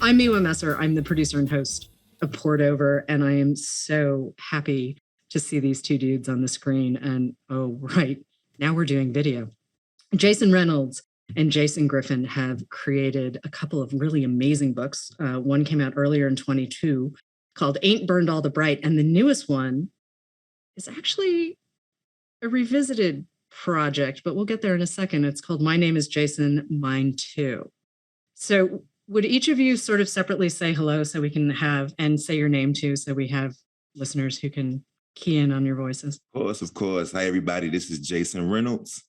I'm Miwa Messer. I'm the producer and host of Poured Over, and I am so happy to see these two dudes on the screen. And oh, right, now we're doing video. Jason Reynolds and Jason Griffin have created a couple of really amazing books. One came out earlier in 22 called Ain't Burned All the Bright. And the newest one is actually a revisited project, but we'll get there in a second. It's called My Name is Jason, Mine Too. So would each of you sort of separately say hello so we can have, and say your name too, so we have listeners who can key in on your voices? Of course. Hi, everybody. This is Jason Reynolds.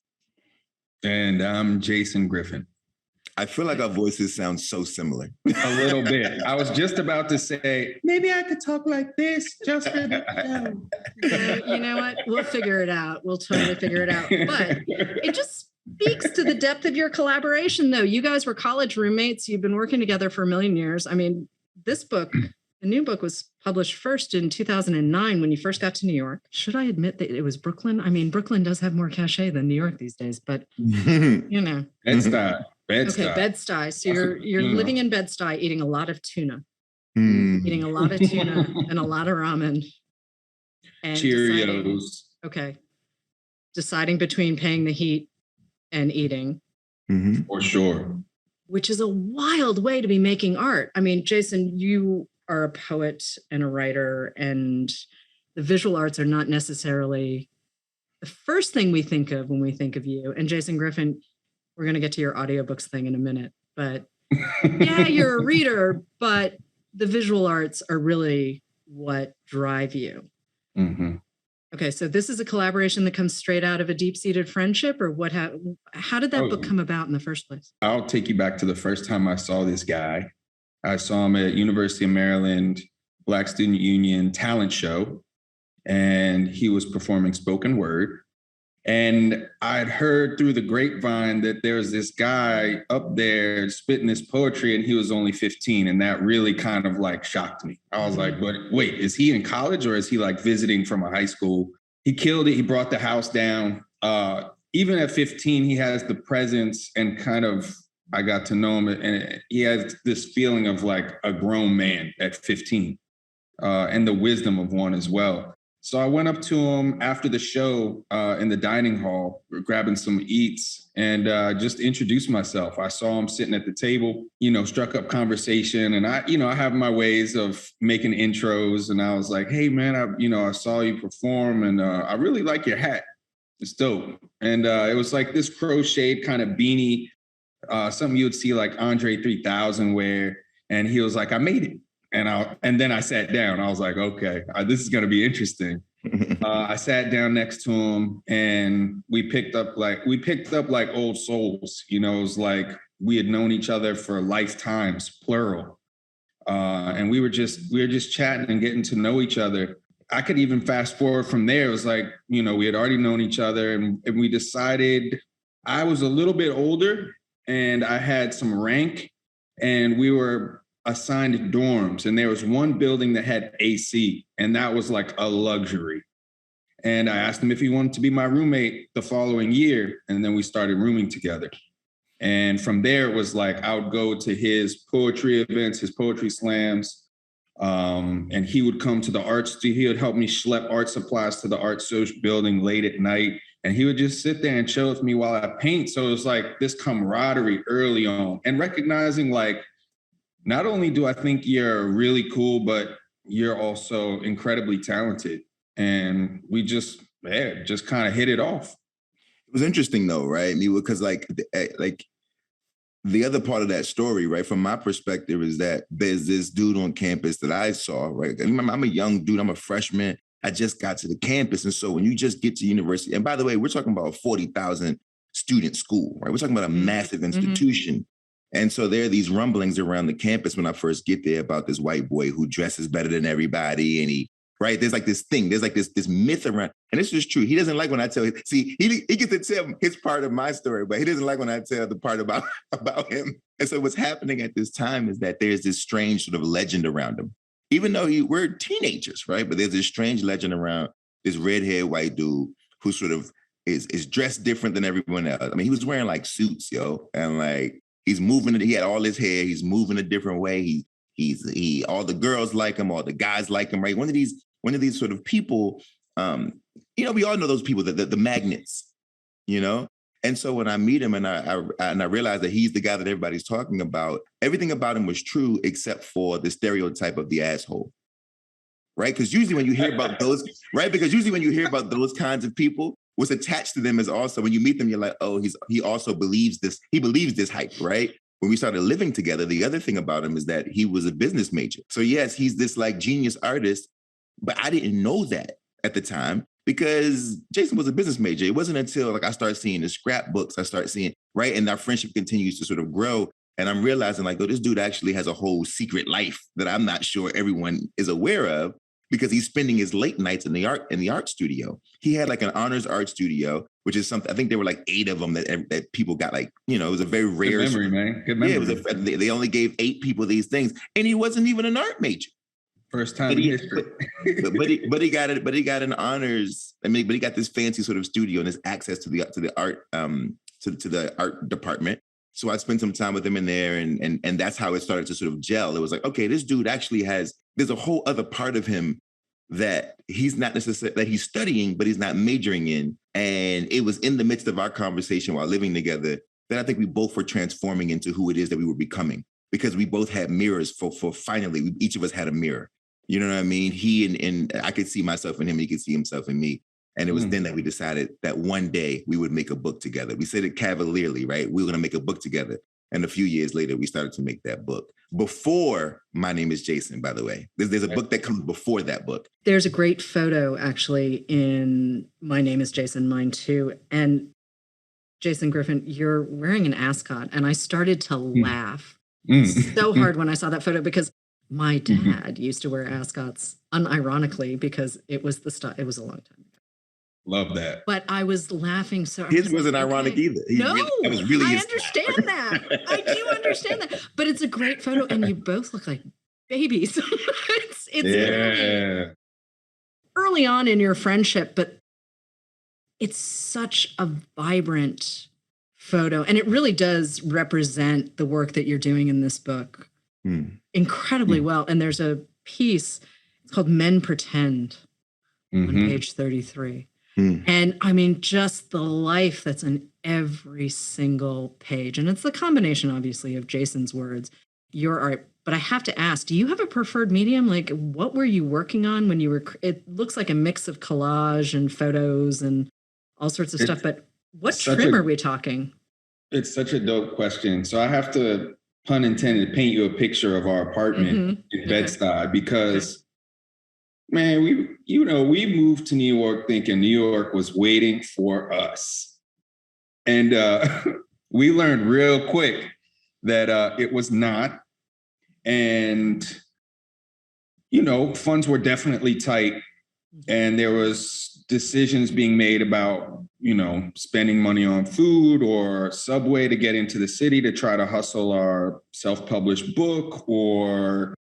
And I'm Jason Griffin. I feel like our voices sound so similar. A little bit. I was just about to say, maybe I could talk like this just for the show. You know what? We'll figure it out. We'll totally figure it out. But it just speaks to the depth of your collaboration, though. You guys were college roommates. You've been working together for a million years. I mean, this book, the new book, was published first in 2009 when you first got to New York. Should I admit that it was Brooklyn? I mean, Brooklyn does have more cachet than New York these days, but you know. Bed-Stuy. Okay, Bed-Stuy. So you're living in Bed-Stuy, eating a lot of tuna. Eating a lot of tuna and a lot of ramen. And Cheerios. Deciding between paying the heat and eating. For sure. Which is a wild way to be making art. I mean, Jason, you are a poet and a writer, and the visual arts are not necessarily the first thing we think of when we think of you. And Jason Griffin, we're going to get to your audiobooks thing in a minute, but yeah, you're a reader, but the visual arts are really what drive you. Okay, so this is a collaboration that comes straight out of a deep-seated friendship, or what? How did that book come about in the first place? I'll take you back to the first time I saw this guy. I saw him at University of Maryland Black Student Union talent show, and he was performing spoken word. And I'd heard through the grapevine that there was this guy up there spitting his poetry, and he was only 15. And that really kind of like shocked me. I was like, but wait, is he in college or is he like visiting from a high school? He killed it. He brought the house down. Even at 15, he has the presence and kind of, I got to know him, and he has this feeling of like a grown man at 15 and the wisdom of one as well. So I went up to him after the show in the dining hall, grabbing some eats, and just introduced myself. I saw him sitting at the table, struck up conversation. And I have my ways of making intros. And I was like, hey, man, I saw you perform, and I really like your hat. It's dope. And it was like this crocheted kind of beanie, something you would see like Andre 3000 wear. And he was like, I made it. And then I sat down. I was like, okay, this is going to be interesting. I sat down next to him, and we picked up like old souls. It was like we had known each other for lifetimes, plural. And we were just chatting and getting to know each other. I could even fast forward from there. It was like, we had already known each other, and we decided I was a little bit older and I had some rank, and we were assigned dorms, and there was one building that had AC, and that was like a luxury. And I asked him if he wanted to be my roommate the following year, and then we started rooming together. And from there, it was like I would go to his poetry events, his poetry slams, and he would come to the arts. He would help me schlep art supplies to the Art Social building late at night, and he would just sit there and chill with me while I paint. So it was like this camaraderie early on, and recognizing like, not only do I think you're really cool, but you're also incredibly talented. And we just kind of hit it off. It was interesting though, right? Because like the other part of that story, right, from my perspective, is that there's this dude on campus that I saw, right? I'm a young dude. I'm a freshman. I just got to the campus. And so when you just get to university, and by the way, we're talking about a 40,000 student school, right? We're talking about a massive institution. And so there are these rumblings around the campus when I first get there about this white boy who dresses better than everybody. And right, there's like this thing, there's like this myth around, and this is true. He doesn't like when I tell him, he gets to tell his part of my story, but he doesn't like when I tell the part about him. And so what's happening at this time is that there's this strange sort of legend around him, even though we're teenagers, right? But there's this strange legend around this red-haired white dude who sort of is dressed different than everyone else. I mean, he was wearing like suits, and like, He's moving it. He had all his hair. He's moving a different way. He all the girls like him, all the guys like him, right? One of these sort of people, we all know those people, the magnets, And so when I meet him and I realize that he's the guy that everybody's talking about, everything about him was true except for the stereotype of the asshole. Right? Because usually when you hear about those, right? Because usually when you hear about those kinds of people, what's attached to them is also, when you meet them, you're like, oh, he also believes this. He believes this hype, right? When we started living together, the other thing about him is that he was a business major. So yes, he's this like genius artist, but I didn't know that at the time because Jason was a business major. It wasn't until like I started seeing the scrapbooks, I started seeing, right? And our friendship continues to sort of grow. And I'm realizing like, oh, this dude actually has a whole secret life that I'm not sure everyone is aware of, because he's spending his late nights in the art studio. He had like an honors art studio, which is something, I think there were like 8 of them that people got, like, it was a very rare. Good memory, man. Good memory. Yeah, they only gave 8 people these things, and he wasn't even an art major. First time in history. but he got it. But he got an honors. But he got this fancy sort of studio and this access to the art to the art department. So I spent some time with him in there, and that's how it started to sort of gel. It was like, okay, this dude actually there's a whole other part of him that he's not necessarily, that he's studying, but he's not majoring in. And it was in the midst of our conversation while living together that I think we both were transforming into who it is that we were becoming, because we both had mirrors for finally, each of us had a mirror. You know what I mean? He and I could see myself in him, he could see himself in me. And it was then that we decided that one day we would make a book together. We said it cavalierly, right? We were going to make a book together. And a few years later, we started to make that book. Before My Name is Jason, by the way. There's a book that comes before that book. There's a great photo, actually, in My Name is Jason, mine too. And Jason Griffin, you're wearing an ascot. And I started to laugh so hard when I saw that photo, because my dad used to wear ascots, unironically, because it was the style. It was a long time ago. Love that. But I was laughing so hard. His wasn't ironic either. I understand that. I do understand that. But it's a great photo, and you both look like babies. it's really early on in your friendship, but it's such a vibrant photo. And it really does represent the work that you're doing in this book incredibly well. And there's a piece, it's called Men Pretend on page 33. And I mean, just the life that's in every single page. And it's the combination, obviously, of Jason's words, your art. But I have to ask, do you have a preferred medium? Like, what were you working on when you were, it looks like a mix of collage and photos and all sorts of stuff. But what trim are we talking? It's such a dope question. So I have to, pun intended, paint you a picture of our apartment in Bed-Stuy, because man, we moved to New York thinking New York was waiting for us. And we learned real quick that it was not. And, funds were definitely tight. And there was decisions being made about, spending money on food or Subway to get into the city to try to hustle our self-published book, or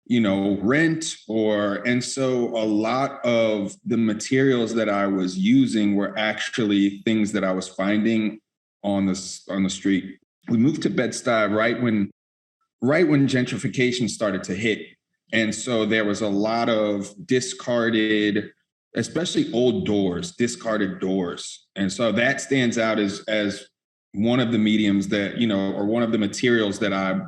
rent, and so a lot of the materials that I was using were actually things that I was finding on the street. We moved to Bed-Stuy right when gentrification started to hit. And so there was a lot of discarded, especially old doors, discarded doors. And so that stands out as one of the mediums that, or one of the materials that I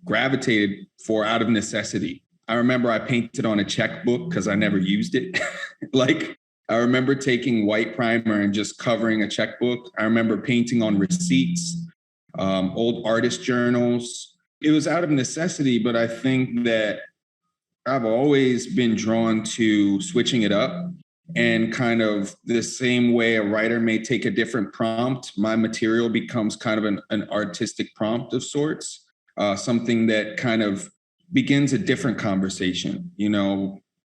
gravitated for out of necessity. I remember I painted on a checkbook because I never used it. I remember taking white primer and just covering a checkbook. I remember painting on receipts, old artist journals. It was out of necessity, but I think that I've always been drawn to switching it up, and kind of the same way a writer may take a different prompt, my material becomes kind of an artistic prompt of sorts, something that kind of begins a different conversation,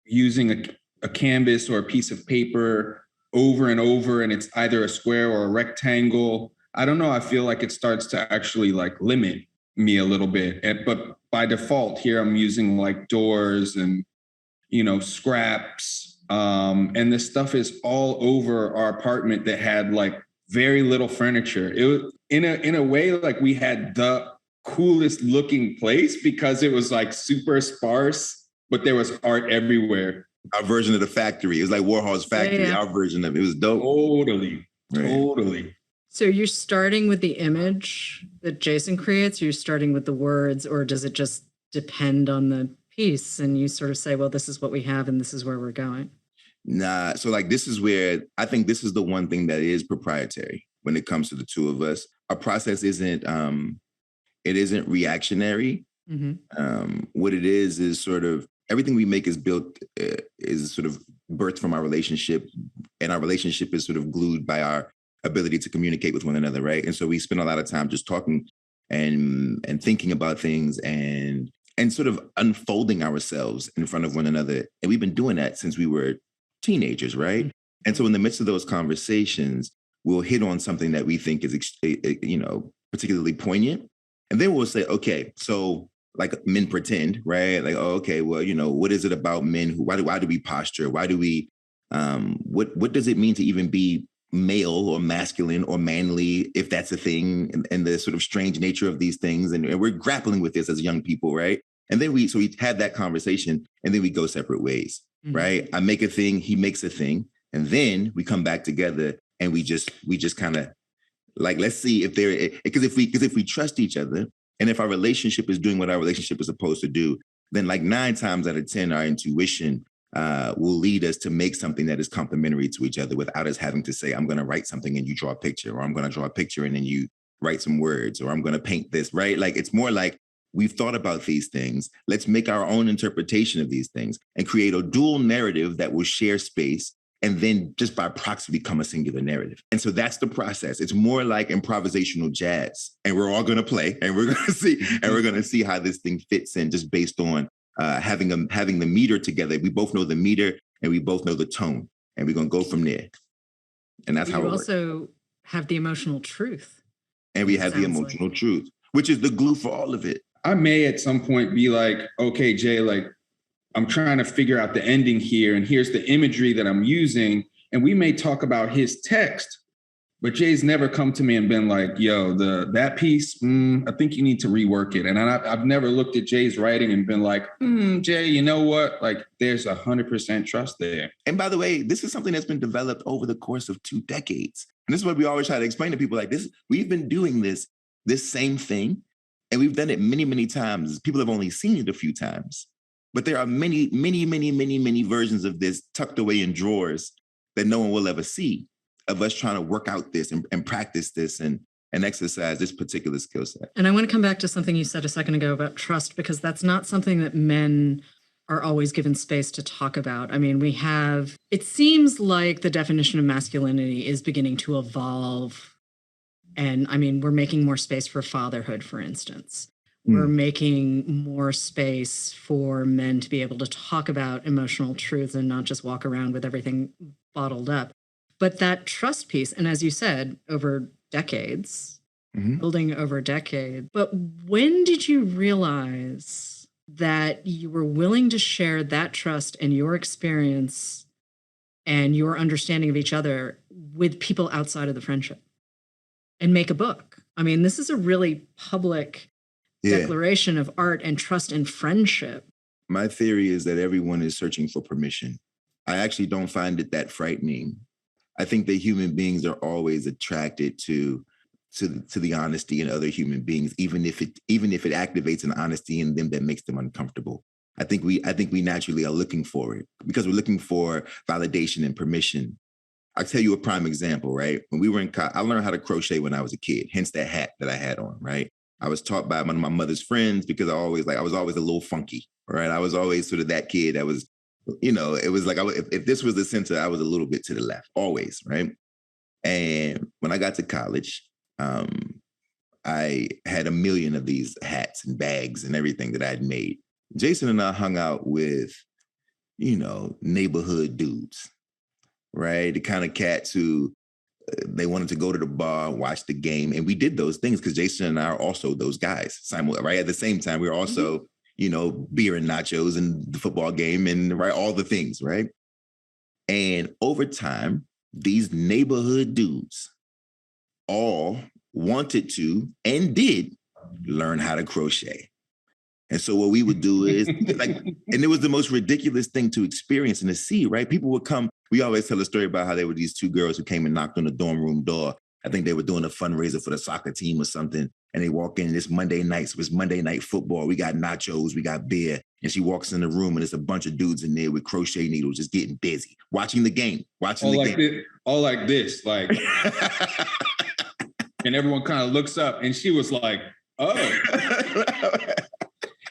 using a canvas or a piece of paper over and over, and it's either a square or a rectangle. I don't know. I feel like it starts to actually limit me a little bit. But by default here, I'm using doors and, scraps. And this stuff is all over our apartment that had very little furniture. It was in a way, we had the coolest looking place because it was like super sparse, but there was art everywhere. Our version of the factory. It was like Warhol's factory. Yeah. Our version of it. It was dope. Totally. Right. Totally. So you're starting with the image that Jason creates, or you're starting with the words, or does it just depend on the piece and you sort of say, well, this is what we have and this is where we're going? Nah. So like, this is where I think this is the one thing that is proprietary when it comes to the two of us. Our process isn't, it isn't reactionary. Mm-hmm. What it is sort of everything we make is built, is sort of birthed from our relationship, and our relationship is sort of glued by our ability to communicate with one another, right? And so we spend a lot of time just talking and thinking about things and sort of unfolding ourselves in front of one another. And we've been doing that since we were teenagers, right? Mm-hmm. And so in the midst of those conversations, we'll hit on something that we think is, particularly poignant. And then we'll say, okay, so like men pretend, right? Like, oh, okay, well, what is it about men who, why do we posture? Why do we, what does it mean to even be male or masculine or manly, if that's a thing, and the sort of strange nature of these things. And we're grappling with this as young people, right? And then we had that conversation, and then we go separate ways, mm-hmm. right? I make a thing, he makes a thing, and then we come back together and we just kind of like, let's see if because if we trust each other, and if our relationship is doing what our relationship is supposed to do, then like 9 times out of 10, our intuition will lead us to make something that is complementary to each other without us having to say, I'm going to write something and you draw a picture, or I'm going to draw a picture and then you write some words, or I'm going to paint this, right? Like, it's more like we've thought about these things. Let's make our own interpretation of these things and create a dual narrative that will share space and then just by proxy become a singular narrative. And so that's the process. It's more like improvisational jazz, and we're all going to play and we're going to see how this thing fits in, just based on having the meter together. We both know the meter and we both know the tone, and we're going to go from there. And that's how it works. You also have the emotional truth. And we have the emotional truth, which is the glue for all of it. I may at some point be like, okay, Jay, like, I'm trying to figure out the ending here, and here's the imagery that I'm using. And we may talk about his text, but Jay's never come to me and been like, yo, that piece, I think you need to rework it. And I've never looked at Jay's writing and been like, Jay, you know what? Like, there's 100% trust there. And by the way, this is something that's been developed over the course of 2 decades. And this is what we always try to explain to people, like this. We've been doing this same thing, and we've done it many, many times. People have only seen it a few times. But there are many, many, many, many, many versions of this tucked away in drawers that no one will ever see, of us trying to work out this and practice this and exercise this particular skill set. And I want to come back to something you said a second ago about trust, because that's not something that men are always given space to talk about. I mean, it seems like the definition of masculinity is beginning to evolve. And I mean, we're making more space for fatherhood, for instance. We're making more space for men to be able to talk about emotional truths and not just walk around with everything bottled up. But that trust piece, and as you said, over decades, building over decades. But when did you realize that you were willing to share that trust and your experience and your understanding of each other with people outside of the friendship and make a book? I mean, this is a really public declaration of art and trust and friendship. My theory is that everyone is searching for permission. I actually don't find it that frightening. I think that human beings are always attracted to the honesty in other human beings, even if it activates an honesty in them that makes them uncomfortable. I think we naturally are looking for it because we're looking for validation and permission. I'll tell you a prime example, right? When we were in college, I learned how to crochet when I was a kid, hence that hat that I had on, right? I was taught by one of my mother's friends because I was always a little funky, right? I was always sort of that kid that was, it was like, if this was the center, I was a little bit to the left, always, right? And when I got to college, I had a million of these hats and bags and everything that I had made. Jason and I hung out with, neighborhood dudes, right? The kind of cats who, they wanted to go to the bar, watch the game. And we did those things because Jason and I are also those guys. Right at the same time, we were also, beer and nachos and the football game and right, all the things, right? And over time, these neighborhood dudes all wanted to and did learn how to crochet. And so what we would do is like, and it was the most ridiculous thing to experience and to see, right? People would come. We always tell a story about how there were these two girls who came and knocked on the dorm room door. I think they were doing a fundraiser for the soccer team or something. And they walk in, this Monday nights, it was Monday night football. We got nachos, we got beer. And she walks in the room and there's a bunch of dudes in there with crochet needles, just getting busy, watching the game, all like this, like, and everyone kind of looks up and she was like, oh.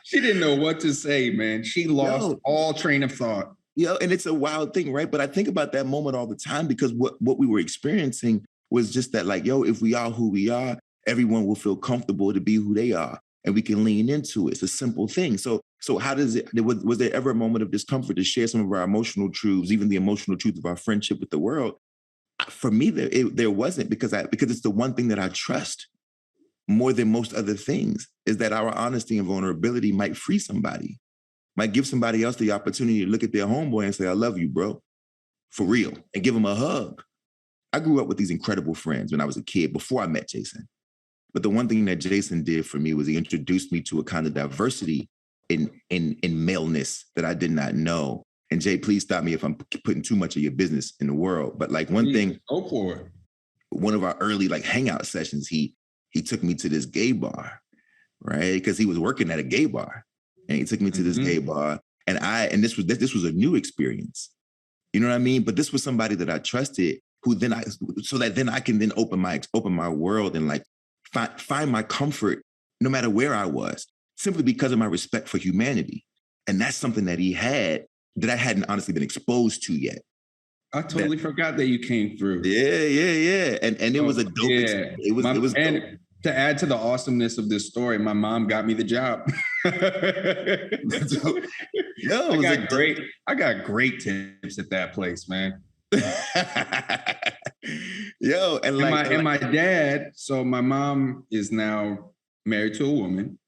She didn't know what to say, man. She lost all train of thought. And it's a wild thing, right? But I think about that moment all the time because what we were experiencing was just that, like, if we are who we are, everyone will feel comfortable to be who they are, and we can lean into it. It's a simple thing. So how does it? Was there ever a moment of discomfort to share some of our emotional truths, even the emotional truth of our friendship with the world? For me, there wasn't because it's the one thing that I trust more than most other things, is that our honesty and vulnerability might free somebody, might give somebody else the opportunity to look at their homeboy and say, I love you, bro, for real, and give them a hug. I grew up with these incredible friends when I was a kid before I met Jason. But the one thing that Jason did for me was he introduced me to a kind of diversity in maleness that I did not know. And Jay, please stop me if I'm putting too much of your business in the world. But like one thing, go for it. One of our early like hangout sessions, he took me to this gay bar, right? Because he was working at a gay bar, and he took me to this gay bar, and this was a new experience. You know what I mean? But this was somebody that I trusted, so that I can then open my world and like find my comfort no matter where I was, simply because of my respect for humanity. And that's something that he had that I hadn't honestly been exposed to yet. I totally forgot that you came through. Yeah. And it was a dope experience. It was dope. To add to the awesomeness of this story, my mom got me the job. I got great tips at that place, man. And my dad, so my mom is now married to a woman,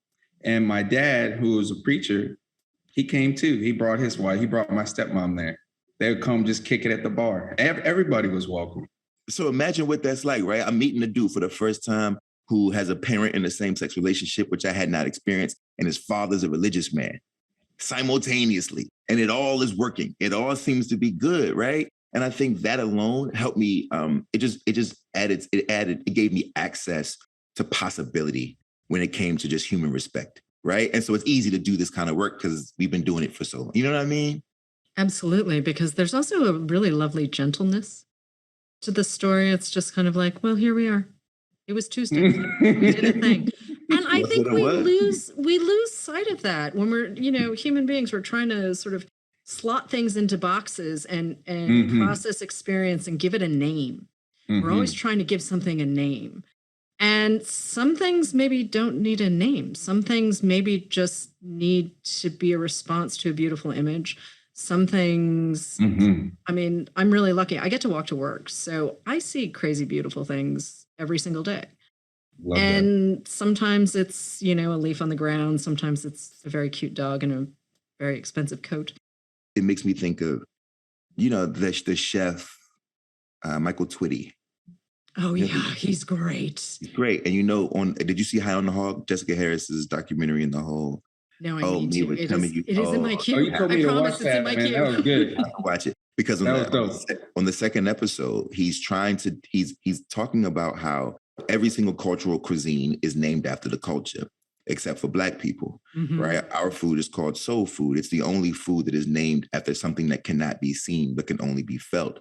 and my dad, who was a preacher, he came too. He brought his wife, he brought my stepmom there. They would come just kick it at the bar. Everybody was welcome. So imagine what that's like, right? I'm meeting a dude for the first time who has a parent in a same-sex relationship, which I had not experienced, and his father's a religious man simultaneously. And it all is working. It all seems to be good, right? And I think that alone helped me. It gave me access to possibility when it came to just human respect, right? And so it's easy to do this kind of work because we've been doing it for so long. You know what I mean? Absolutely, because there's also a really lovely gentleness to the story. It's just kind of like, well, here we are. It was Tuesday. We did a thing. And I think we lose sight of that when we're, human beings. We're trying to sort of slot things into boxes and process experience and give it a name. We're always trying to give something a name. And some things maybe don't need a name. Some things maybe just need to be a response to a beautiful image. Some things, I mean, I'm really lucky. I get to walk to work. So I see crazy, beautiful things every single day. Love and that. Sometimes it's, a leaf on the ground. Sometimes it's a very cute dog in a very expensive coat. It makes me think of, the chef, Michael Twitty. Oh, yeah, he's great. He's great. And did you see High on the Hog? Jessica Harris's documentary in the whole. No, I need to. It is in my queue. Oh, you told me to watch that, man. That was good. I watch it because on the second episode, he's talking about how every single cultural cuisine is named after the culture, except for Black people, right? Our food is called soul food. It's the only food that is named after something that cannot be seen but can only be felt.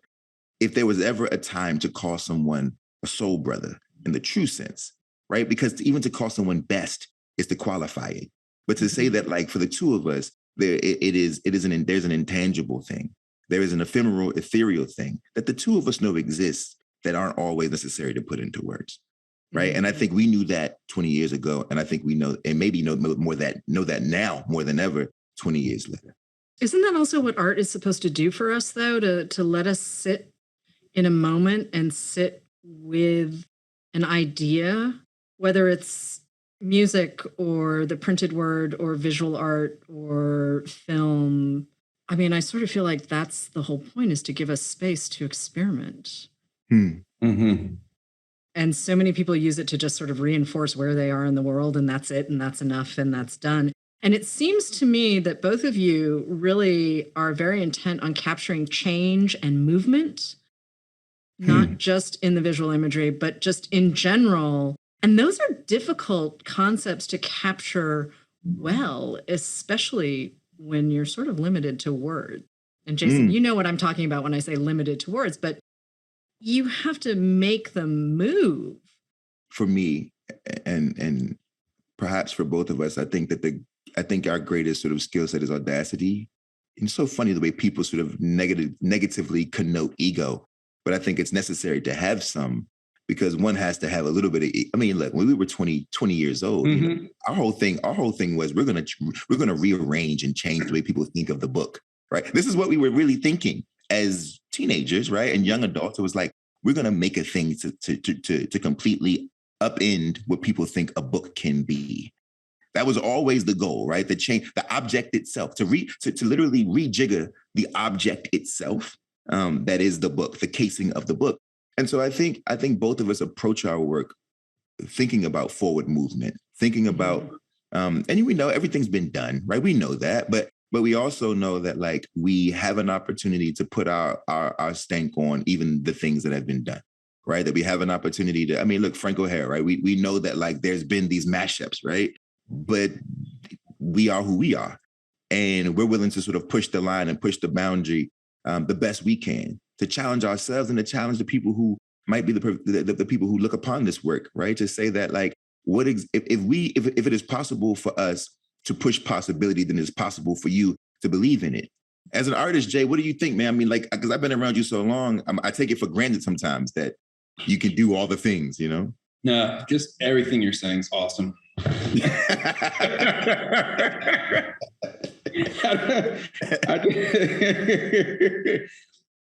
If there was ever a time to call someone a soul brother in the true sense, right? Because even to call someone best is to qualify it. But to say that, like, for the two of us, there's an intangible thing. There is an ethereal thing that the two of us know exists that aren't always necessary to put into words, right? And I think we knew that 20 years ago, and I think we know, and maybe know that now more than ever, 20 years later. Isn't that also what art is supposed to do for us, though? To let us sit in a moment and sit with an idea, whether it's music or the printed word or visual art or film. I mean, I sort of feel like that's the whole point, is to give us space to experiment. Mm-hmm. And so many people use it to just sort of reinforce where they are in the world, and that's it, and that's enough, and that's done. And it seems to me that both of you really are very intent on capturing change and movement, not just in the visual imagery, but just in general. And those are difficult concepts to capture well, especially when you're sort of limited to words. And Jason, you know what I'm talking about when I say limited to words, but you have to make them move. For me, and perhaps for both of us, I think our greatest sort of skill set is audacity. And it's so funny the way people sort of negatively connote ego, but I think it's necessary to have some, because one has to have a little bit of, I mean, look, when we were 20 years old, you know, our whole thing was we're going to rearrange and change the way people think of the book, right? This is what we were really thinking as teenagers, right? And young adults. It was like, we're going to make a thing to completely upend what people think a book can be. That was always the goal, right? The change, the object itself, to literally rejigger the object itself. That is the book, the casing of the book. And so I think both of us approach our work thinking about forward movement, thinking about, and we know everything's been done, right? We know that, but we also know that like we have an opportunity to put our stank on even the things that have been done, right? That we have an opportunity to, I mean, look, Frank O'Hare, right? We know that like there's been these mashups, right? But we are who we are. And we're willing to sort of push the line and push the boundary the best we can, to challenge ourselves and to challenge the people who might be the people who look upon this work, right? To say that like, if it is possible for us to push possibility, then it's possible for you to believe in it. As an artist, Jay, what do you think, man? I mean, like, because I've been around you so long, I take it for granted sometimes that you can do all the things, you know? No, just everything you're saying is awesome.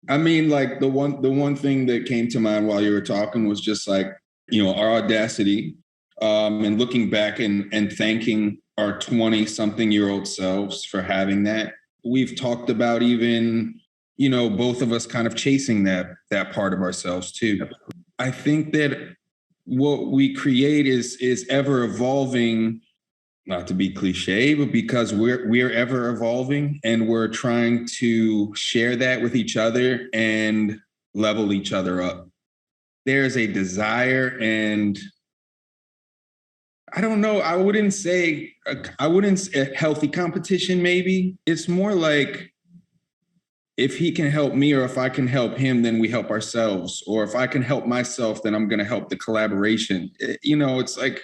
I mean, like the one thing that came to mind while you were talking was just like, you know, our audacity, and looking back and thanking our 20-something-year-old selves for having that. We've talked about even, you know, both of us kind of chasing that part of ourselves too. I think that what we create is ever evolving, not to be cliche, but because we're ever evolving and we're trying to share that with each other and level each other up. There's a desire, and I don't know, I wouldn't say a healthy competition, maybe. It's more like, if he can help me or if I can help him, then we help ourselves. Or if I can help myself, then I'm going to help the collaboration. You know, it's like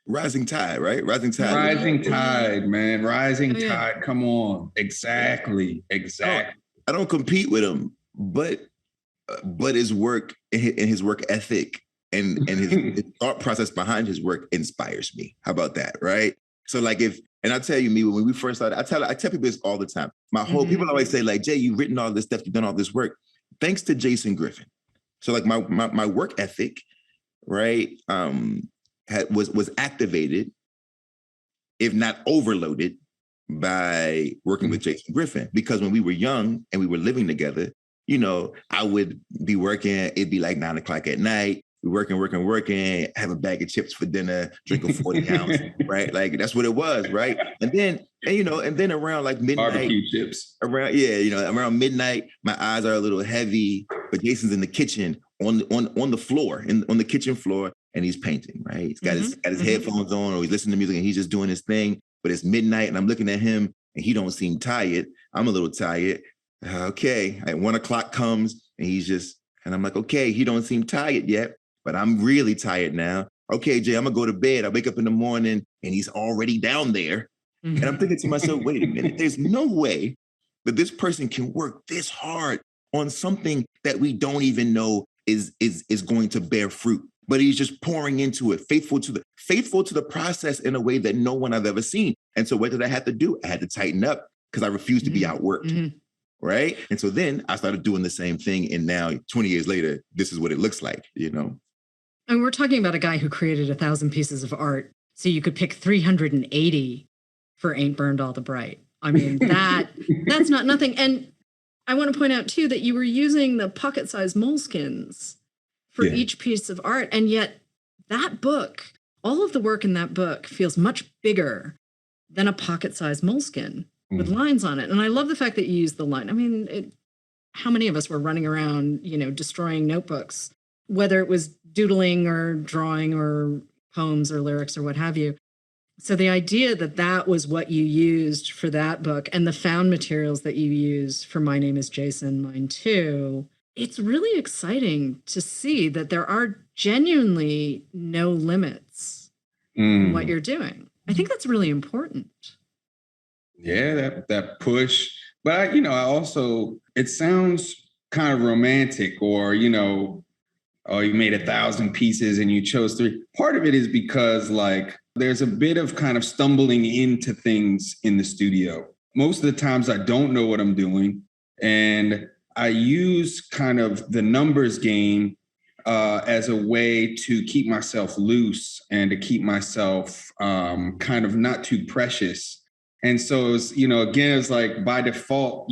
rising tide, right? Rising tide. Rising tide, man. Rising tide. Come on. Exactly. I don't compete with him, but his work and his work ethic and his thought process behind his work inspires me. How about that, right? So like and I'll tell you, Miwa, when we first started, I tell people this all the time. People always say like, Jay, you've written all this stuff, you've done all this work, thanks to Jason Griffin. So like my work ethic, right, was activated, if not overloaded, by working with Jason Griffin. Because when we were young and we were living together, you know, I would be working, it'd be like 9 o'clock at night. We're working, have a bag of chips for dinner, drink a 40 ounce, right? Like that's what it was, right? And then around like midnight, barbecue chips. Around midnight, my eyes are a little heavy, but Jason's in the kitchen on the floor, on the kitchen floor, and he's painting, right? He's got his headphones on, or he's listening to music and he's just doing his thing. But it's midnight and I'm looking at him and he don't seem tired. I'm a little tired. Okay, at 1 o'clock comes and I'm like, okay, he don't seem tired yet. But I'm really tired now. Okay, Jay, I'm gonna go to bed. I wake up in the morning and he's already down there. And I'm thinking to myself, wait a minute, there's no way that this person can work this hard on something that we don't even know is going to bear fruit. But he's just pouring into it, faithful to the process in a way that no one I've ever seen. And so what did I have to do? I had to tighten up because I refused to be outworked. Right. And so then I started doing the same thing. And now 20 years later, this is what it looks like, you know. And we're talking about a guy who created 1,000 pieces of art. So you could pick 380 for Ain't Burned All the Bright. I mean, that's not nothing. And I want to point out, too, that you were using the pocket-sized moleskins for Yeah. each piece of art. And yet that book, all of the work in that book feels much bigger than a pocket-sized moleskin with lines on it. And I love the fact that you use the line. I mean, how many of us were running around, destroying notebooks, whether it was doodling or drawing or poems or lyrics or what have you. So the idea that that was what you used for that book and the found materials that you use for My Name is Jason, Mine Too, it's really exciting to see that there are genuinely no limits in what you're doing. I think that's really important. Yeah, that push. But I also, it sounds kind of romantic, or, oh, you made 1,000 pieces and you chose 3. Part of it is because there's a bit of kind of stumbling into things in the studio. Most of the times I don't know what I'm doing. And I use kind of the numbers game as a way to keep myself loose and to keep myself kind of not too precious. And so, it's, again, it's like by default,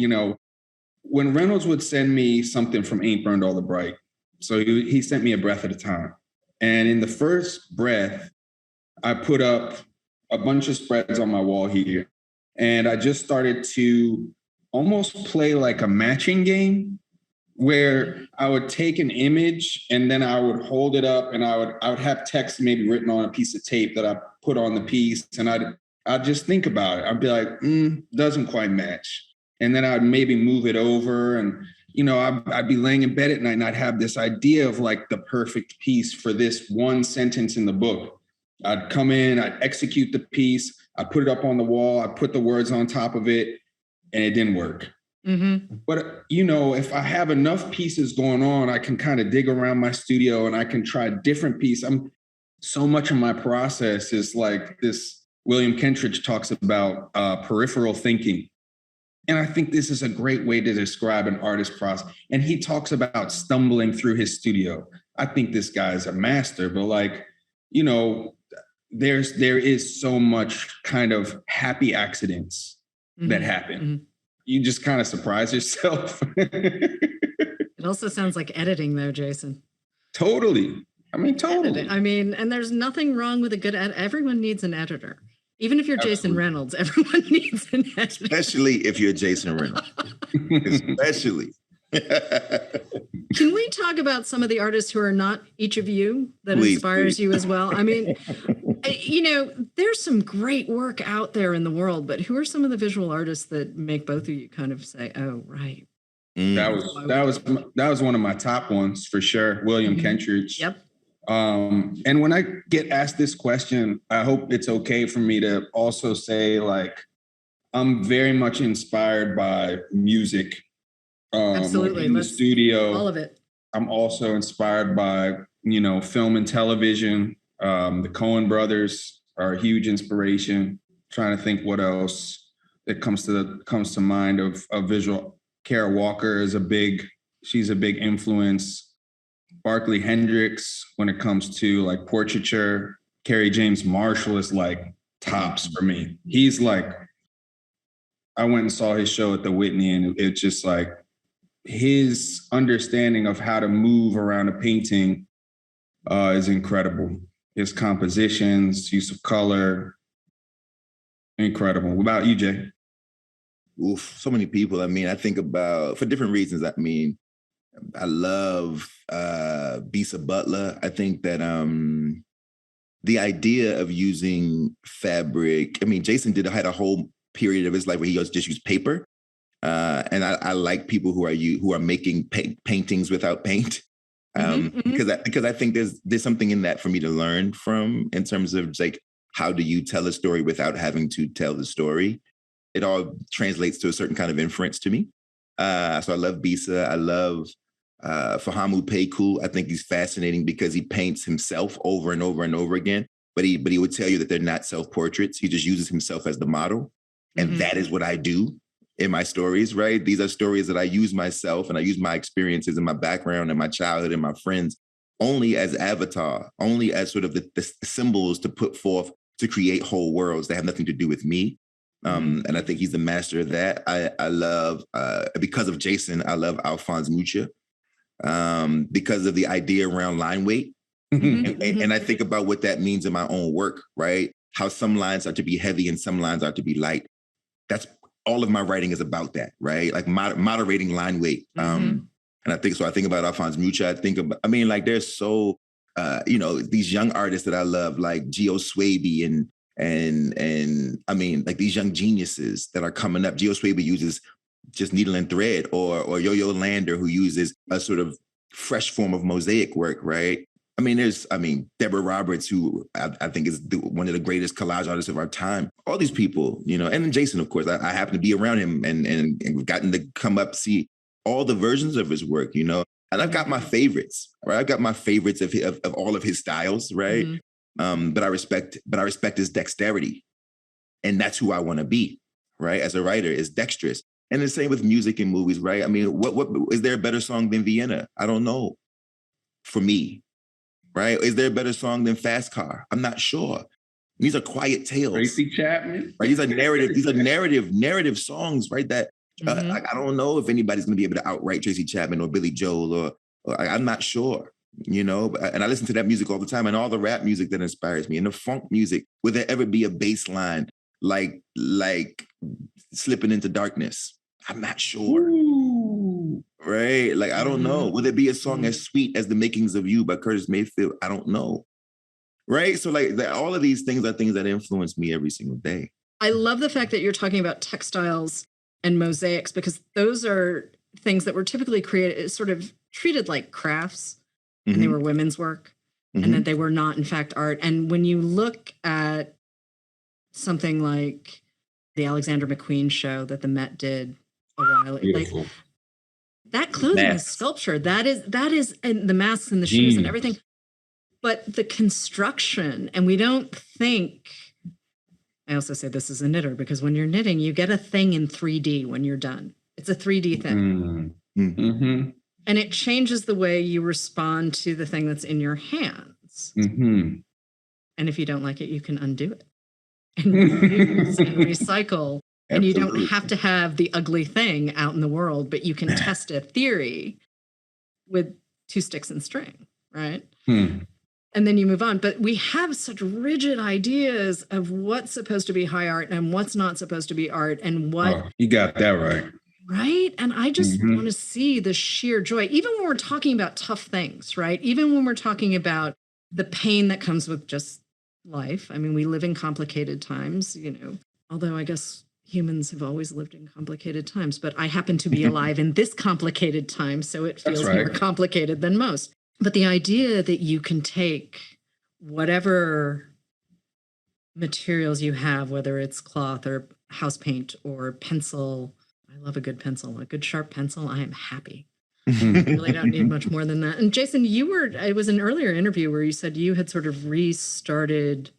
when Reynolds would send me something from Ain't Burned All the Bright, so he sent me a breath at a time. And in the first breath, I put up a bunch of spreads on my wall here. And I just started to almost play like a matching game where I would take an image and then I would hold it up and I would have text maybe written on a piece of tape that I put on the piece. And I'd just think about it. I'd be like, doesn't quite match. And then I'd maybe move it over and, I'd be laying in bed at night and I'd have this idea of like the perfect piece for this one sentence in the book. I'd come in, I'd execute the piece, I'd put it up on the wall, I'd put the words on top of it, and it didn't work. Mm-hmm. But, if I have enough pieces going on, I can kind of dig around my studio and I can try different pieces. So much of my process is like this, William Kentridge talks about peripheral thinking. And I think this is a great way to describe an artist's process. And he talks about stumbling through his studio. I think this guy is a master, but there is so much kind of happy accidents that happen. Mm-hmm. You just kind of surprise yourself. It also sounds like editing though, Jason. Totally. Totally. Editing. And there's nothing wrong with a good everyone needs an editor. Even if you're Jason Reynolds, everyone needs an editor. Especially if you're Jason Reynolds. Especially. Can we talk about some of the artists who are not each of you that inspires you as well? There's some great work out there in the world, but who are some of the visual artists that make both of you kind of say, oh, right. That was one of my top ones for sure. William Kentridge. Yep. And when I get asked this question, I hope it's okay for me to also say, I'm very much inspired by music. Absolutely. In the studio. All of it. I'm also inspired by, film and television. The Coen brothers are a huge inspiration. Trying to think what else that comes to mind of visual. Kara Walker is she's a big influence. Barkley Hendricks, when it comes to portraiture. Kerry James Marshall is tops for me. He's I went and saw his show at the Whitney, and it's just his understanding of how to move around a painting is incredible. His compositions, use of color, incredible. What about you, Jay? Oof, so many people. I think about, for different reasons. I love Bisa Butler. I think that the idea of using fabric, Jason had a whole period of his life where he just used paper. And I like people who are making paintings without paint. Because I think there's something in that for me to learn from, in terms of how do you tell a story without having to tell the story? It all translates to a certain kind of inference to me. So I love Bisa. I love Fahamu Peiku. I think he's fascinating because he paints himself over and over and over again, but he would tell you that they're not self-portraits. He just uses himself as the model. And that is what I do in my stories, right? These are stories that I use myself, and I use my experiences and my background and my childhood and my friends only as avatar, only as sort of the symbols to put forth to create whole worlds that have nothing to do with me. And I think he's the master of that. I love, because of Jason, I love Alphonse Mucha. because of the idea around line weight. And I think about what that means in my own work, right? How some lines are to be heavy and some lines are to be light. That's all of my writing is about that, right? Like moderating line weight. And I think about Alphonse Mucha. There's so, these young artists that I love, like Geo Swaby and I mean, like these young geniuses that are coming up. Geo Swaby uses just needle and thread, or Yo-Yo Lander, who uses a sort of fresh form of mosaic work, right? Deborah Roberts, who I think is one of the greatest collage artists of our time. All these people, and then Jason, of course. I happen to be around him and gotten to come up, see all the versions of his work, and I've got my favorites, right? I've got my favorites of all of his styles, right? But I respect his dexterity, and that's who I want to be, right? As a writer, is dexterous. And the same with music and movies, right? I mean, what is there a better song than Vienna? I don't know. For me, right? Is there a better song than Fast Car? I'm not sure. These are quiet tales. Tracy Chapman. Right? These are narrative songs, right? That I don't know if anybody's going to be able to outright Tracy Chapman or Billy Joel, or I'm not sure, And I listen to that music all the time, and all the rap music that inspires me, and the funk music. Would there ever be a bass line like Slipping Into Darkness? I'm not sure. Ooh. Right? Like, I don't know. Will there be a song as sweet as The Makings of You by Curtis Mayfield? I don't know. Right? So all of these things are things that influence me every single day. I love the fact that you're talking about textiles and mosaics, because those are things that were typically sort of treated like crafts, and they were women's work, and that they were not, in fact, art. And when you look at something like the Alexander McQueen show that the Met did a while, beautiful. Like that clothing is sculpture. That is, and the masks and the shoes and everything. But the construction, and we don't think. I also say this as a knitter, because when you're knitting, you get a thing in 3D when you're done. It's a 3D thing. And it changes the way you respond to the thing that's in your hands. And if you don't like it, you can undo it and reuse and recycle. And you don't have to have the ugly thing out in the world, but you can test a theory with 2 sticks and string, right? And then you move on. But we have such rigid ideas of what's supposed to be high art and what's not supposed to be art, and what. Oh, you got that right. Right. And I just want to see the sheer joy, even when we're talking about tough things, right? Even when we're talking about the pain that comes with just life. I mean, we live in complicated times, although I guess humans have always lived in complicated times, but I happen to be alive in this complicated time, so it feels more complicated than most. But the idea that you can take whatever materials you have, whether it's cloth or house paint or pencil. I love a good pencil, a good sharp pencil. I am happy. I really don't need much more than that. And Jason, it was an earlier interview where you said you had sort of restarted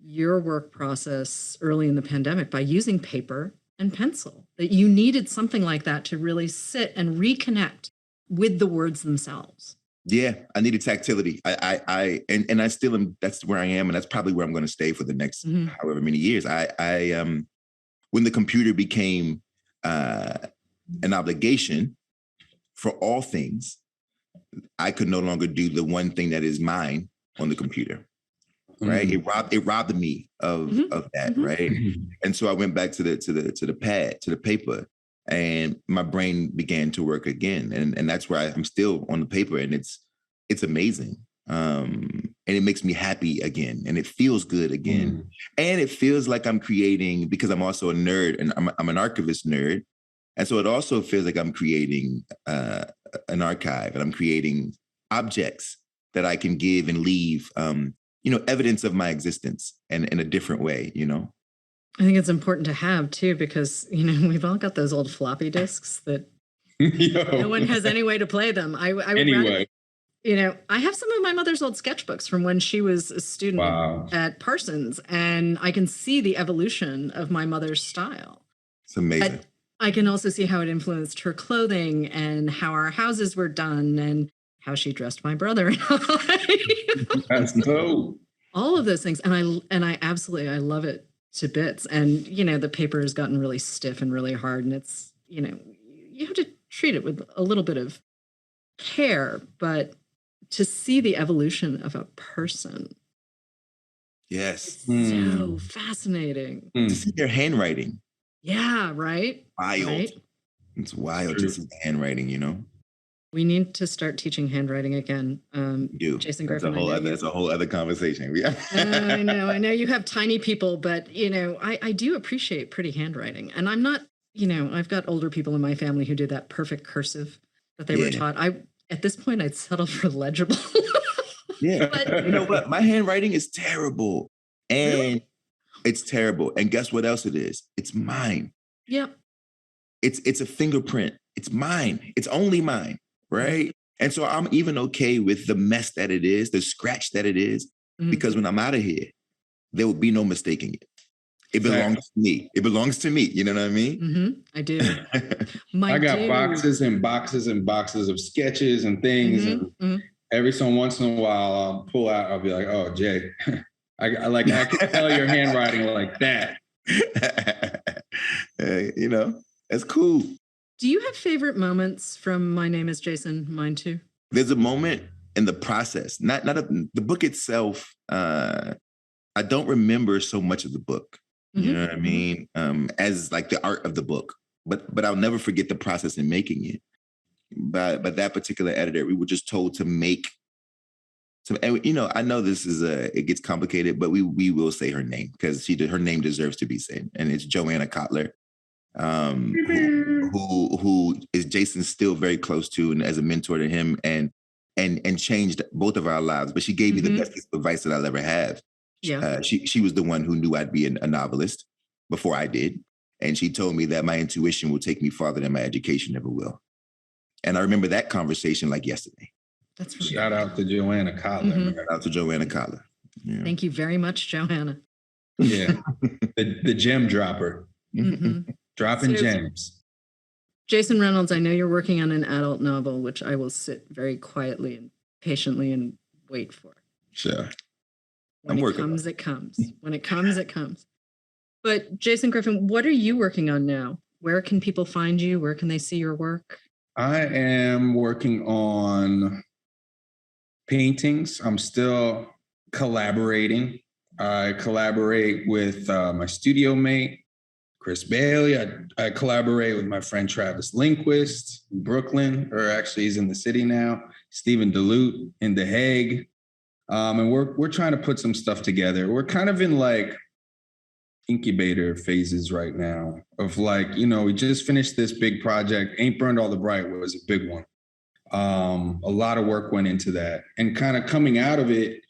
your work process early in the pandemic by using paper and pencil, that you needed something like that to really sit and reconnect with the words themselves. Yeah, I needed tactility. And I still am. That's where I am, and that's probably where I'm going to stay for the next however many years. When the computer became an obligation for all things, I could no longer do the one thing that is mine on the computer. Right, it robbed me of that. Right, and so I went back to the pad, to the paper. And my brain began to work again. And that's where I'm still on the paper, and it's amazing. And it makes me happy again, and it feels good again. And it feels like I'm creating, because I'm also a nerd, and I'm an archivist nerd. And so it also feels like I'm creating an archive, and I'm creating objects that I can give and leave, evidence of my existence, and in a different way, I think it's important to have, too, because, we've all got those old floppy disks that no one has any way to play them. I would anyway. Rather, I have some of my mother's old sketchbooks from when she was a student at Parsons, and I can see the evolution of my mother's style. It's amazing. I can also see how it influenced her clothing and how our houses were done and how she dressed my brother and I. That's dope. All of those things. And I absolutely, I love it to bits. And, the paper has gotten really stiff and really hard, and it's, you have to treat it with a little bit of care, but to see the evolution of a person. Yes. It's so fascinating. To see their handwriting. Yeah, right? Wild. Right? It's wild to see the handwriting, you know? We need to start teaching handwriting again. Jason Griffin. That's a whole other conversation. Yeah. I know you have tiny people, but I do appreciate pretty handwriting. And I'm not, I've got older people in my family who did that perfect cursive that they were taught. At this point, I'd settle for legible. Yeah. But, you know what? My handwriting is terrible. And really? It's terrible. And guess what else it is? It's mine. Yep. It's a fingerprint. It's mine. It's only mine. Right. And so I'm even okay with the mess that it is, the scratch that it is, because when I'm out of here, there will be no mistaking it. It belongs to me. It belongs to me. You know what I mean? Mm-hmm. I do. I got boxes and boxes and boxes of sketches and things. And every so once in a while, I'll pull out, I'll be like, oh, Jay, I can tell your handwriting like that. That's cool. Do you have favorite moments from My Name is Jason? Mine too. There's a moment in the process, not the book itself. I don't remember so much of the book. You know what I mean? As like the art of the book, but I'll never forget the process in making it. But that particular editor, we were just told to make some. And I know this is it gets complicated, but we will say her name because her name deserves to be said, and it's Joanna Kotler. Who is Jason still very close to and as a mentor to him and changed both of our lives. But she gave me the best piece of advice that I'll ever have. Yeah. She was the one who knew I'd be a novelist before I did. And she told me that my intuition will take me farther than my education ever will. And I remember that conversation like yesterday. That's really Shout out to Joanna Kotler. Shout out to Joanna Kotler. Yeah. Thank you very much, Johanna. Yeah. the gem dropper. Dropping gems. Jason Reynolds, I know you're working on an adult novel, which I will sit very quietly and patiently and wait for. Sure. When it comes, it comes. When it comes, it comes. But Jason Griffin, what are you working on now? Where can people find you? Where can they see your work? I am working on paintings. I'm still collaborating. I collaborate with my studio mate, Chris Bailey. I collaborate with my friend Travis Lindquist in Brooklyn, or actually he's in the city now. Stephen DeLute in The Hague. And we're trying to put some stuff together. We're kind of in like incubator phases right now of like, we just finished this big project. Ain't Burned All the Bright was a big one. A lot of work went into that. And kind of coming out of it,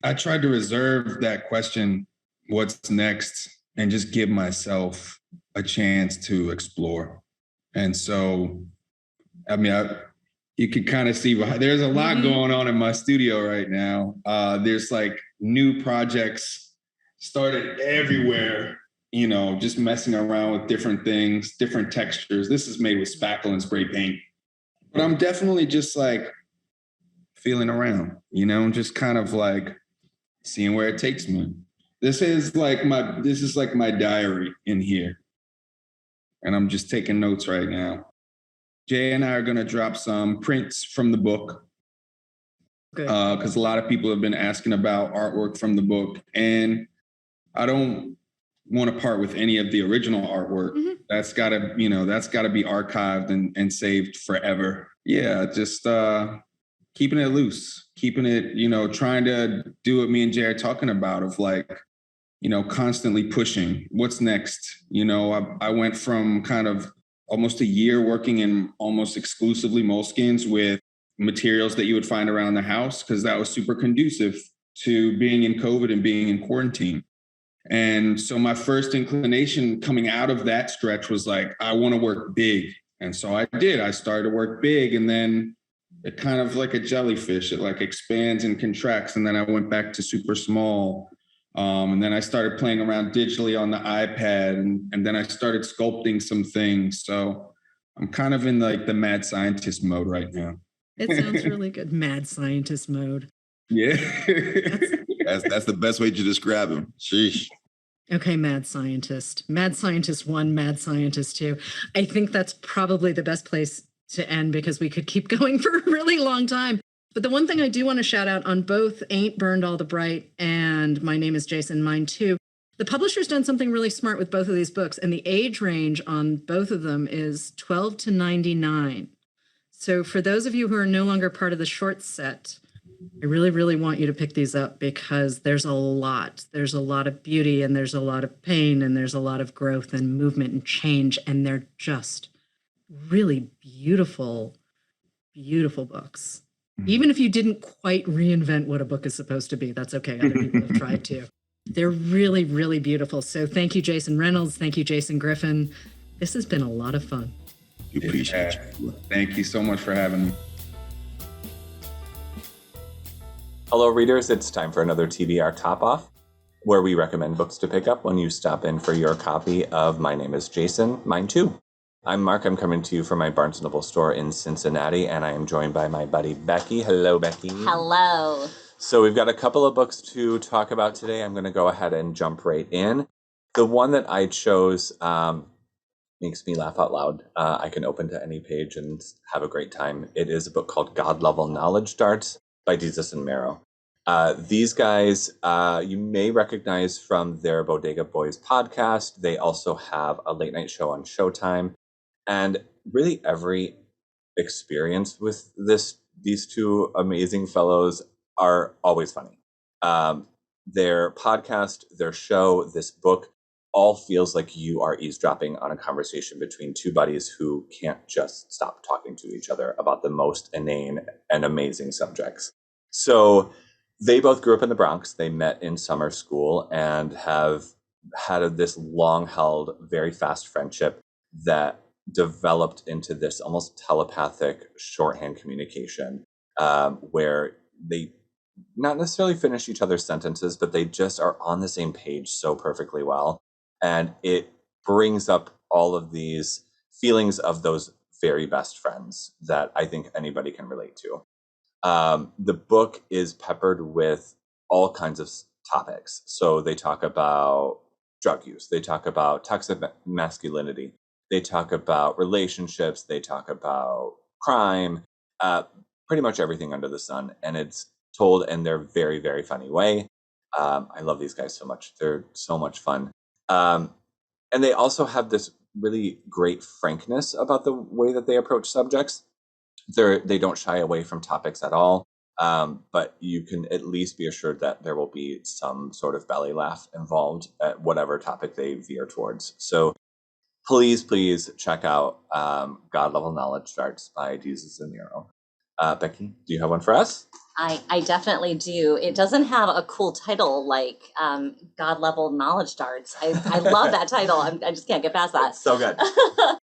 I tried to reserve that question, what's next, and just give myself a chance to explore. And so, you can kind of see there's a lot going on in my studio right now. There's like new projects started everywhere, just messing around with different things, different textures. This is made with spackle and spray paint. But I'm definitely just like feeling around, just kind of like seeing where it takes me. This is like my diary in here. And I'm just taking notes right now. Jay and I are going to drop some prints from the book because a lot of people have been asking about artwork from the book. And I don't want to part with any of the original artwork. That's got to be archived and saved forever. Yeah, just keeping it loose, keeping it, trying to do what me and Jay are talking about of like, constantly pushing. What's next? I went from kind of almost a year working in almost exclusively moleskins with materials that you would find around the house because that was super conducive to being in COVID and being in quarantine. And so my first inclination coming out of that stretch was like, I want to work big. And so I did. I started to work big, and then it kind of like a jellyfish, it like expands and contracts. And then I went back to super small. And then I started playing around digitally on the iPad, and then I started sculpting some things. So I'm kind of in like the mad scientist mode right now. It sounds really good. Mad scientist mode. Yeah. That's the best way to describe him. Sheesh. Okay, mad scientist. Mad scientist 1, mad scientist 2. I think that's probably the best place to end because we could keep going for a really long time. But the one thing I do want to shout out on both Ain't Burned All the Bright and My Name is Jason, Mine Too, the publisher's done something really smart with both of these books, and the age range on both of them is 12 to 99. So for those of you who are no longer part of the short set, I really, really want you to pick these up because there's a lot. There's a lot of beauty, and there's a lot of pain, and there's a lot of growth and movement and change, and they're just really beautiful, beautiful books. Even if you didn't quite reinvent what a book is supposed to be, that's okay. Other people have tried to. They're really, really beautiful. So thank you, Jason Reynolds. Thank you, Jason Griffin. This has been a lot of fun. We appreciate you. Thank you so much for having me. Hello, readers. It's time for another TBR Topoff, where we recommend books to pick up when you stop in for your copy of My Name is Jason, Mine Too. I'm Mark. I'm coming to you from my Barnes & Noble store in Cincinnati, and I am joined by my buddy Becky. Hello, Becky. Hello. So we've got a couple of books to talk about today. I'm going to go ahead and jump right in. The one that I chose makes me laugh out loud. I can open to any page and have a great time. It is a book called God Level Knowledge Darts by Jesus and Marrow. These guys you may recognize from their Bodega Boys podcast. They also have a late night show on Showtime. And really every experience with these two amazing fellows are always funny. Their podcast, their show, this book, all feels like you are eavesdropping on a conversation between two buddies who can't just stop talking to each other about the most inane and amazing subjects. So they both grew up in the Bronx. They met in summer school and have had this long-held, very fast friendship that developed into this almost telepathic shorthand communication where they not necessarily finish each other's sentences, but they just are on the same page so perfectly well. And it brings up all of these feelings of those very best friends that I think anybody can relate to. The book is peppered with all kinds of topics. So they talk about drug use. They talk about toxic masculinity. They talk about relationships. They talk about crime, pretty much everything under the sun. And it's told in their very, very funny way. I love these guys so much. They're so much fun. And they also have this really great frankness about the way that they approach subjects. They don't shy away from topics at all. But you can at least be assured that there will be some sort of belly laugh involved at whatever topic they veer towards. So please check out God Level Knowledge Darts by Jesus and Marrow. Becky, do you have one for us? I definitely do. It doesn't have a cool title like God Level Knowledge Darts. I love that title. I just can't get past that. So good.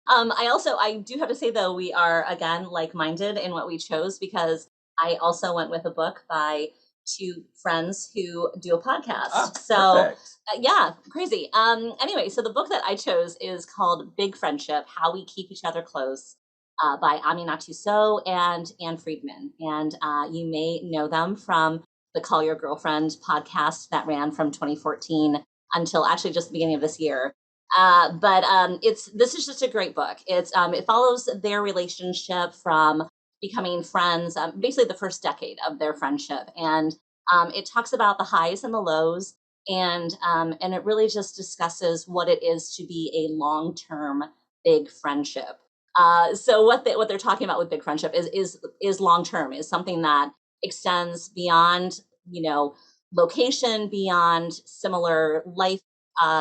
I do have to say, though, we are, again, like-minded in what we chose because I also went with a book by two friends who do a podcast. Yeah, crazy. Anyway, so the book that I chose is called Big Friendship, How We Keep Each Other Close by Aminatu Sow and Anne Friedman. And you may know them from the Call Your Girlfriend podcast that ran from 2014 until actually just the beginning of this year. This is just a great book. It follows their relationship from becoming friends, basically the first decade of their friendship. And it talks about the highs and the lows. And it really just discusses what it is to be a long-term big friendship. So what they're talking about with big friendship is long-term, is something that extends beyond, location, beyond similar life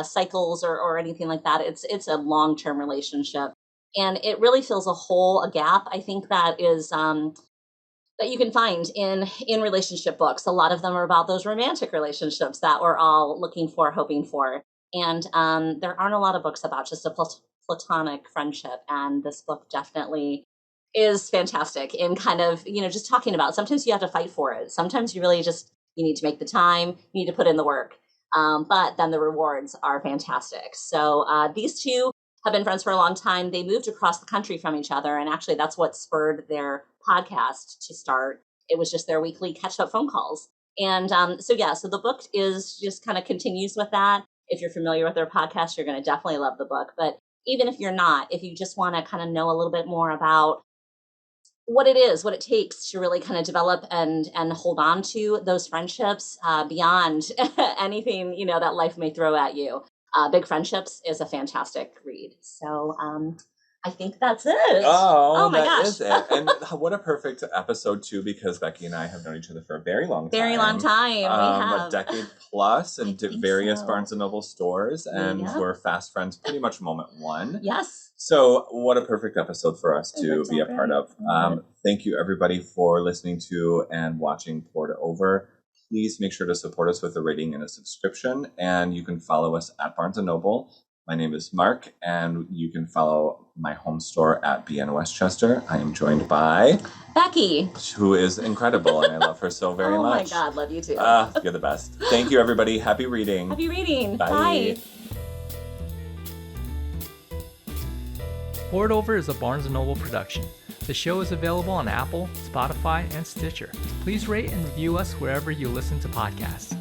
cycles or anything like that. It's a long-term relationship, and it really fills a gap. I think that is that you can find in relationship books. A lot of them are about those romantic relationships that we're all looking for, hoping for, and there aren't a lot of books about just a platonic friendship. And this book definitely is fantastic in kind of just talking about. Sometimes you have to fight for it. Sometimes you really just you need to make the time. You need to put in the work. But then the rewards are fantastic. So these two have been friends for a long time. They moved across the country from each other. And actually, that's what spurred their podcast to start. It was just their weekly catch-up phone calls. And so the book is just kind of continues with that. If you're familiar with their podcast, you're going to definitely love the book. But even if you're not, if you just want to kind of know a little bit more about what it takes to really kind of develop and hold on to those friendships beyond anything, that life may throw at you. Big Friendships is a fantastic read. So I think that's it. Oh my that gosh. is it. And what a perfect episode too, because Becky and I have known each other for a very long time. Very long time. We have a decade plus, and various so. Barnes and Noble stores, and we're fast friends pretty much moment one. Yes. So what a perfect episode for us to be a part of. Thank you everybody for listening to and watching Poured Over. Please make sure to support us with a rating and a subscription, and you can follow us at Barnes & Noble. My name is Mark, and you can follow my home store at BN Westchester. I am joined by Becky, who is incredible, and I love her so very much. Oh my God, love you too. You're the best. Thank you, everybody. Happy reading. Happy reading. Bye. Poured Over is a Barnes & Noble production. The show is available on Apple, Spotify, and Stitcher. Please rate and review us wherever you listen to podcasts.